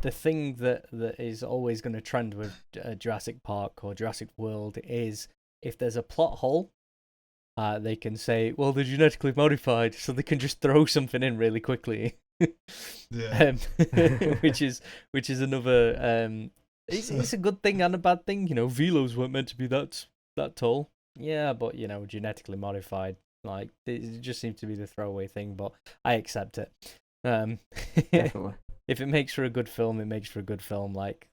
the thing that is always going to trend with Jurassic Park or Jurassic World is if there's a plot hole, they can say, well, they're genetically modified, so they can just throw something in really quickly. Yeah. Which is another it's a good thing and a bad thing. Velos weren't meant to be that tall. Yeah, but genetically modified. Like it just seems to be the throwaway thing, but I accept it. Um, Definitely. if it makes for a good film, it makes for a good film. Like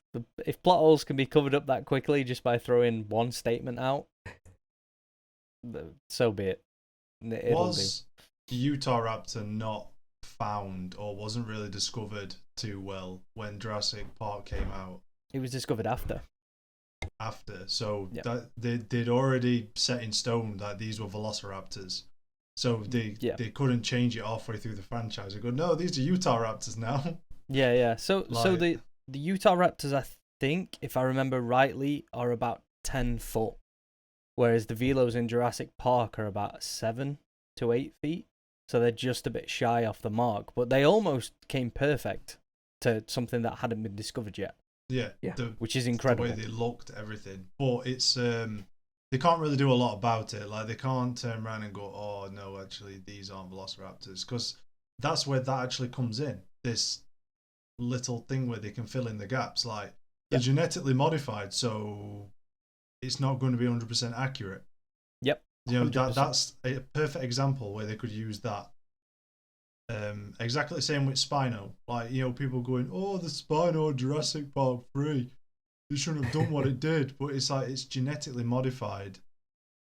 if plot holes can be covered up that quickly just by throwing one statement out, so be it. It'll Was Utah Raptor not found or wasn't really discovered too well when Jurassic Park came out do. It was discovered after. after? So Yeah. that they'd already set in stone that these were Velociraptors. So they couldn't change it halfway through the franchise. They go, no, these are Utah Raptors now. Yeah. So Like- the Utah Raptors, I think, if I remember rightly, are about 10 foot, whereas the Velos in Jurassic Park are about 7 to 8 feet. So they're just a bit shy off the mark, but they almost came perfect to something that hadn't been discovered yet, Yeah. which is The incredible. way they looked, everything. But it's they can't really do a lot about it. Like they can't turn around and go, oh no, actually these aren't Velociraptors, because that's where that actually comes in. This little thing where they can fill in the gaps. Like they're genetically modified, so it's not going to be 100% accurate. Yep. 100%. That's a perfect example where they could use that. Exactly the same with Spino. Like, people going, oh, the Spino Jurassic Park 3. It shouldn't have done what it did. But it's like, it's genetically modified.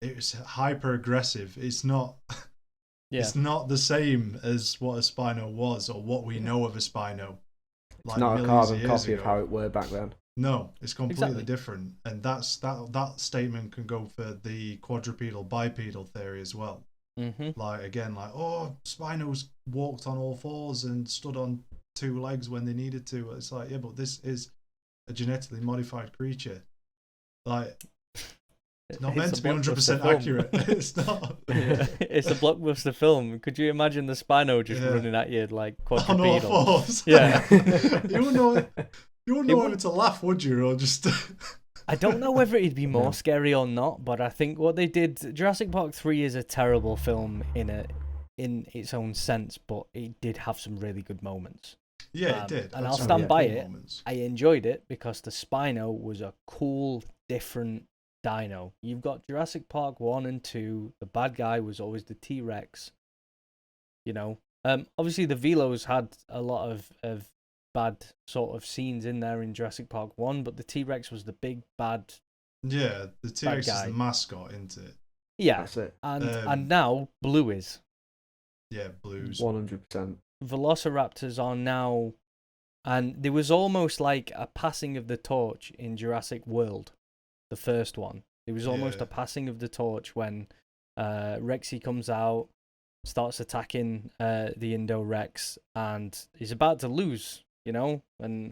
It's hyper aggressive. It's not it's not the same as what a Spino was or what we know of a Spino. It's not a carbon copy of how it were back then. No, it's completely Exactly. different. And that statement can go for the quadrupedal bipedal theory as well. Mm-hmm. Like again, like, oh, Spinos walked on all fours and stood on two legs when they needed to. It's like, yeah, but this is a genetically modified creature. Like, it's not meant to be 100% accurate. It's not. It's a blockbuster film. Could you imagine the Spino just running at you like On all quadrupedal? fours. Yeah. You wouldn't know whether to laugh, would you, or just? I don't know whether it'd be more scary or not, but I think what they did, Jurassic Park 3 is a terrible film in its own sense, but it did have some really good moments. Yeah, it did. And I'll That's stand some by cool it. moments. I enjoyed it because the Spino was a cool, different dino. You've got Jurassic Park 1 and 2. The bad guy was always the T-Rex. Obviously the Velos had a lot of bad sort of scenes in there in Jurassic Park 1, but the T-Rex was the big bad. Yeah, the T-Rex is guy. the mascot, isn't it? Yeah, That's it. and now Blue is. Yeah, blues. 100%. Velociraptors are now, and there was almost like a passing of the torch in Jurassic World, the first one. There was almost a passing of the torch when Rexy comes out, starts attacking the Indo-Rex, and he's about to lose, and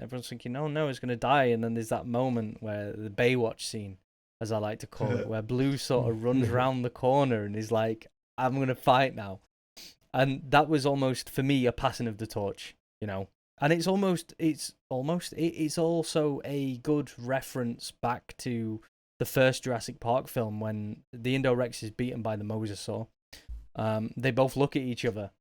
everyone's thinking, oh no, it's going to die, and then there's that moment where the Baywatch scene, as I like to call it, where Blue sort of runs around the corner and is like, I'm going to fight now. And that was almost, for me, a passing of the torch, and it's also a good reference back to the first Jurassic Park film when the Indo-Rex is beaten by the Mosasaur. They both look at each other,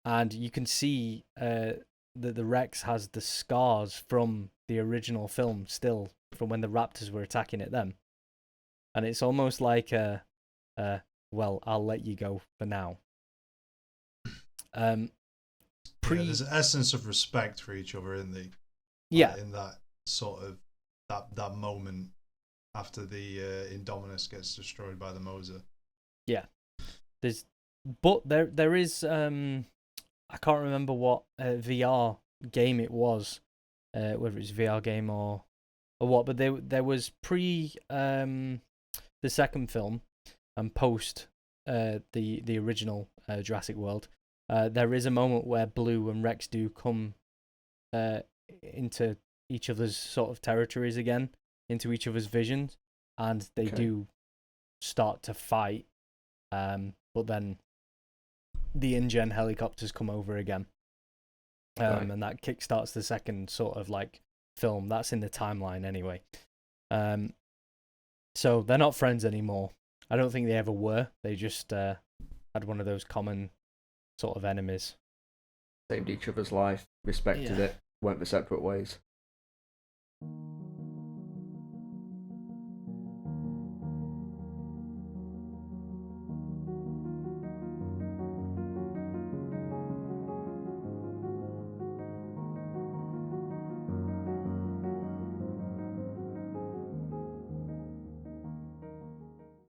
and you can see that the Rex has the scars from the original film still, from when the raptors were attacking it then. And it's almost like well, I'll let you go for now. There's an essence of respect for each other in in that sort of that moment after the Indominus gets destroyed by the Mosa. Yeah. There is I can't remember what VR game it was, whether it's VR game or what, but there was pre the second film and post the original Jurassic World. There is a moment where Blue and Rex do come into each other's sort of territories again, into each other's visions, and they do start to fight. But then the InGen helicopters come over again. Right. and that kickstarts the second sort of like film. That's in the timeline anyway. So they're not friends anymore. I don't think they ever were. They just had one of those common sort of enemies. Saved each other's life, respected Yeah. it, went their separate ways.